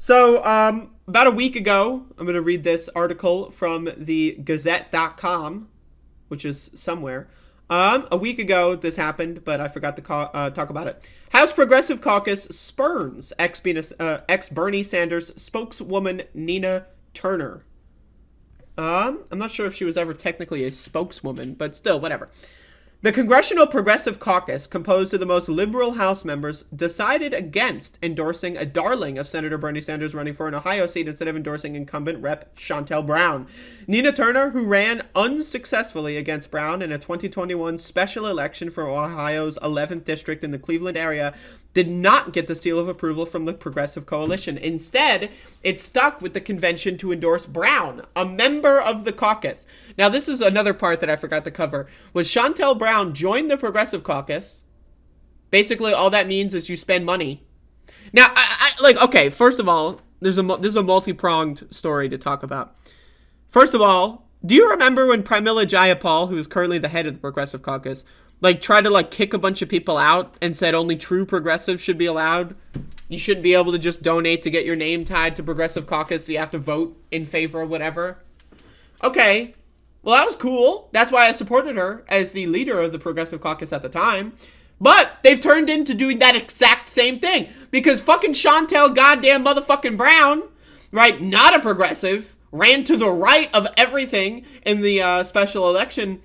So, about a week ago, I'm going to read this article from the Gazette.com, which is somewhere. A week ago, this happened, but I forgot to talk about it. House Progressive Caucus spurns ex-Bernie Sanders spokeswoman Nina Turner. I'm not sure if she was ever technically a spokeswoman, but still, whatever. The Congressional Progressive Caucus, composed of the most liberal House members, decided against endorsing a darling of Senator Bernie Sanders running for an Ohio seat instead of endorsing incumbent Rep. Shontel Brown. Nina Turner, who ran unsuccessfully against Brown in a 2021 special election for Ohio's 11th district in the Cleveland area, did not get the seal of approval from the Progressive Coalition. Instead, it stuck with the convention to endorse Brown, a member of the caucus. Now, this is another part that I forgot to cover. Was Shontel Brown joined the Progressive Caucus. Basically, all that means is you spend money. Now, okay, first of all, this is a multi-pronged story to talk about. First of all, do you remember when Pramila Jayapal, who is currently the head of the Progressive Caucus, tried to kick a bunch of people out and said only true progressives should be allowed? You shouldn't be able to just donate to get your name tied to Progressive Caucus, so you have to vote in favor of whatever. Okay, well, that was cool. That's why I supported her as the leader of the Progressive Caucus at the time. But they've turned into doing that exact same thing. Because fucking Shontel goddamn motherfucking Brown, right, not a progressive, ran to the right of everything in the special election,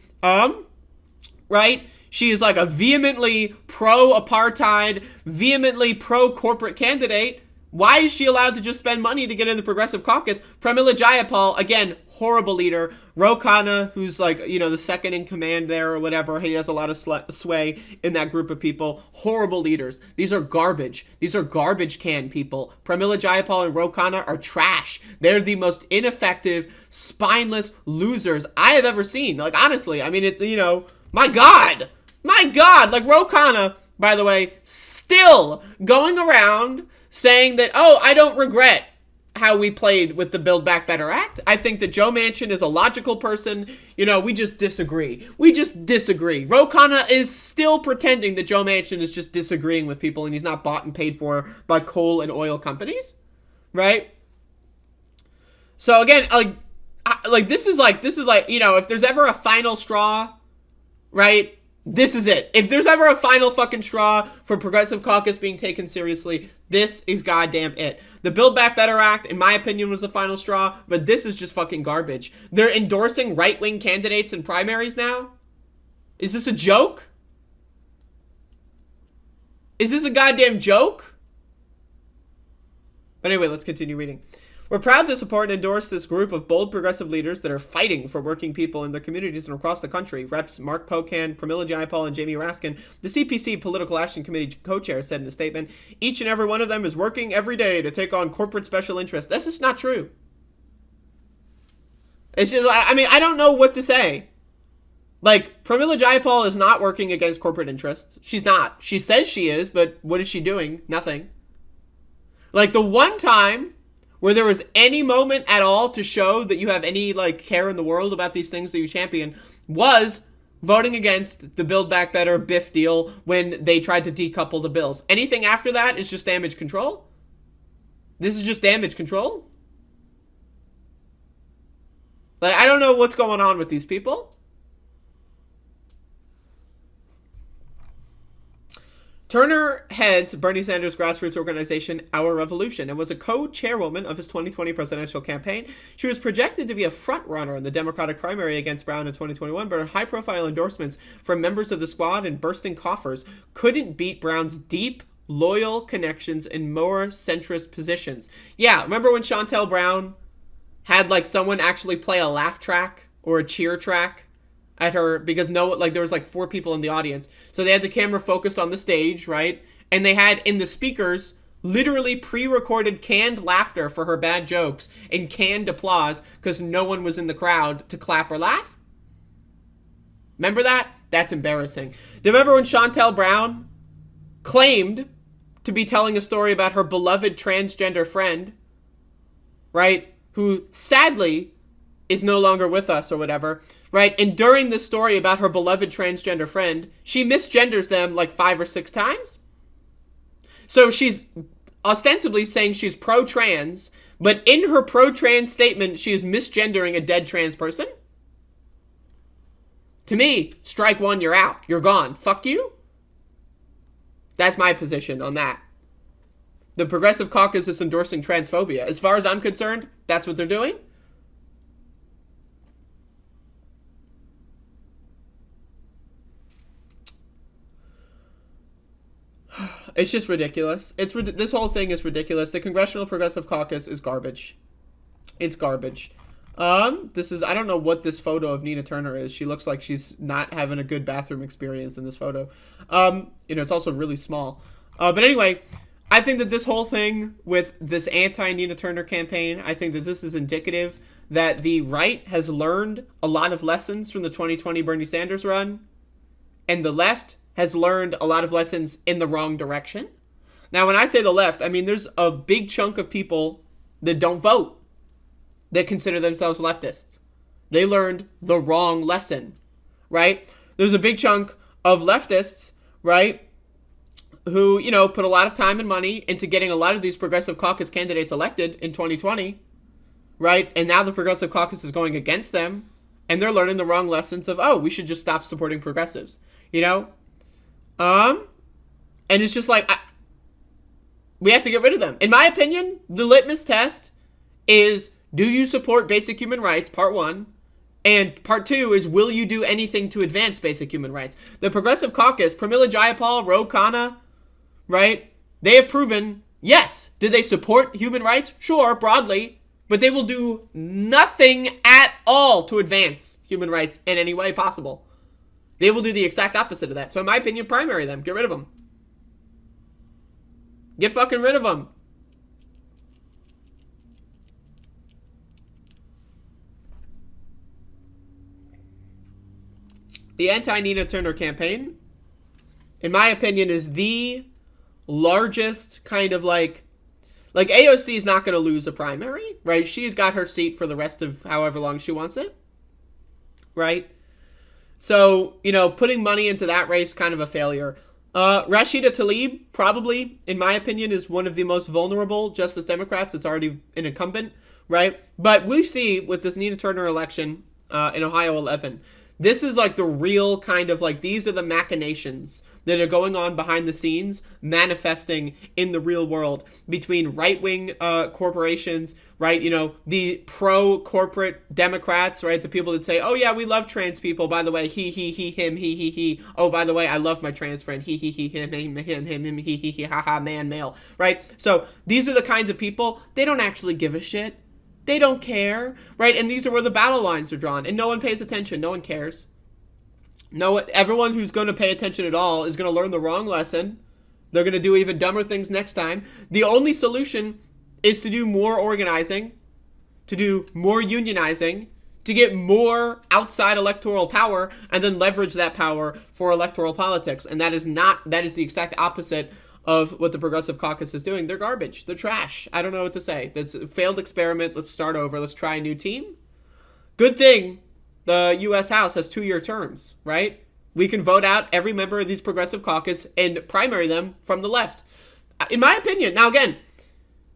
right? She is a vehemently pro-apartheid, vehemently pro-corporate candidate. Why is she allowed to just spend money to get in the Progressive Caucus? Pramila Jayapal, again, horrible leader. Ro Khanna, who's the second in command there or whatever. He has a lot of sway in that group of people. Horrible leaders. These are garbage. These are garbage can people. Pramila Jayapal and Ro Khanna are trash. They're the most ineffective, spineless losers I have ever seen. Honestly, I mean, my God. My God. Ro Khanna, by the way, still going around saying that, I don't regret how we played with the Build Back Better Act. I think that Joe Manchin is a logical person. We just disagree. Ro Khanna is still pretending that Joe Manchin is just disagreeing with people and he's not bought and paid for by coal and oil companies, right? So again, this is if there's ever a final straw, right? This is it. If there's ever a final fucking straw for Progressive Caucus being taken seriously, this is goddamn it. The Build Back Better Act, in my opinion, was the final straw, but this is just fucking garbage. They're endorsing right-wing candidates in primaries now? Is this a joke? Is this a goddamn joke? But anyway, let's continue reading. We're proud to support and endorse this group of bold progressive leaders that are fighting for working people in their communities and across the country. Reps Mark Pocan, Pramila Jayapal, and Jamie Raskin, the CPC Political Action Committee co-chair, said in a statement, each and every one of them is working every day to take on corporate special interests. That's just not true. It's just, I don't know what to say. Pramila Jayapal is not working against corporate interests. She's not. She says she is, but what is she doing? Nothing. The one time where there was any moment at all to show that you have any, care in the world about these things that you champion, was voting against the Build Back Better BIF deal when they tried to decouple the bills. Anything after that is just damage control? This is just damage control? I don't know what's going on with these people. Turner heads Bernie Sanders' grassroots organization, Our Revolution, and was a co-chairwoman of his 2020 presidential campaign. She was projected to be a front-runner in the Democratic primary against Brown in 2021, but her high-profile endorsements from members of the squad and bursting coffers couldn't beat Brown's deep, loyal connections and more centrist positions. Yeah, remember when Shontel Brown had, someone actually play a laugh track or a cheer track at her, because there was 4 people in the audience. So they had the camera focused on the stage, right? And they had in the speakers literally pre-recorded canned laughter for her bad jokes and canned applause because no one was in the crowd to clap or laugh. Remember that? That's embarrassing. Do you remember when Shontel Brown claimed to be telling a story about her beloved transgender friend, right? Who sadly is no longer with us or whatever, right? And during this story about her beloved transgender friend, she misgenders them 5 or 6 times. So she's ostensibly saying she's pro-trans, but in her pro-trans statement, she is misgendering a dead trans person? To me, strike one, you're out. You're gone. Fuck you. That's my position on that. The Progressive Caucus is endorsing transphobia. As far as I'm concerned, that's what they're doing. It's just ridiculous. This whole thing is ridiculous. The Congressional Progressive Caucus is garbage. It's garbage. This is, I don't know what this photo of Nina Turner is. She looks like she's not having a good bathroom experience in this photo. It's also really small. But anyway, I think that this whole thing with this anti-Nina Turner campaign, I think that this is indicative that the right has learned a lot of lessons from the 2020 Bernie Sanders run, and the left has learned a lot of lessons in the wrong direction. Now, when I say the left, I mean there's a big chunk of people that don't vote that consider themselves leftists. They learned the wrong lesson, right? There's a big chunk of leftists, right, who, put a lot of time and money into getting a lot of these Progressive Caucus candidates elected in 2020, right? And now the Progressive Caucus is going against them, and they're learning the wrong lessons of, we should just stop supporting progressives, And it's just like, we have to get rid of them. In my opinion, the litmus test is, do you support basic human rights, part one? And part two is, will you do anything to advance basic human rights? The Progressive Caucus, Pramila Jayapal, Ro Khanna, right? They have proven, yes. Do they support human rights? Sure, broadly. But they will do nothing at all to advance human rights in any way possible. They will do the exact opposite of that. So in my opinion, primary them. Get rid of them. Get fucking rid of them. The anti-Nina Turner campaign, in my opinion, is the largest kind of like AOC is not going to lose a primary, right? She's got her seat for the rest of however long she wants it, right? So, putting money into that race, kind of a failure. Rashida Tlaib, probably, in my opinion, is one of the most vulnerable Justice Democrats. It's already an incumbent, right? But we see with this Nina Turner election in Ohio 11, this is like the real kind of these are the machinations that are going on behind the scenes, manifesting in the real world between right-wing corporations, right? The pro-corporate Democrats, right? The people that say, oh yeah, we love trans people. By the way, he, him, he. Oh, by the way, I love my trans friend. He, him, he, ha, man, male, right? So these are the kinds of people, they don't actually give a shit. They don't care, right? And these are where the battle lines are drawn, and no one pays attention. No one cares. Everyone who's going to pay attention at all is going to learn the wrong lesson. They're going to do even dumber things next time. The only solution is to do more organizing, to do more unionizing, to get more outside electoral power, and then leverage that power for electoral politics. And that is the exact opposite of what the Progressive Caucus is doing. They're garbage. They're trash. I don't know what to say. That's a failed experiment. Let's start over. Let's try a new team. Good thing the U.S. House has 2-year terms, right? We can vote out every member of these Progressive Caucus and primary them from the left. In my opinion, now again,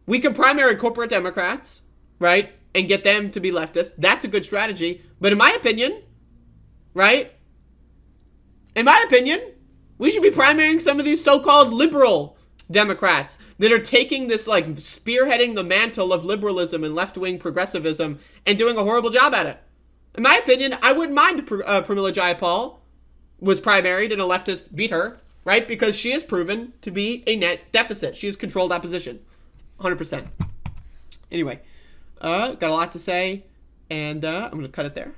we can primary corporate Democrats, right, and get them to be leftist. That's a good strategy. But in my opinion, right, we should be primarying some of these so-called liberal Democrats that are taking this, spearheading the mantle of liberalism and left-wing progressivism and doing a horrible job at it. In my opinion, I wouldn't mind Pramila Jayapal was primaried and a leftist beat her, right? Because she has proven to be a net deficit. She has controlled opposition. 100%. Anyway, got a lot to say, and I'm going to cut it there.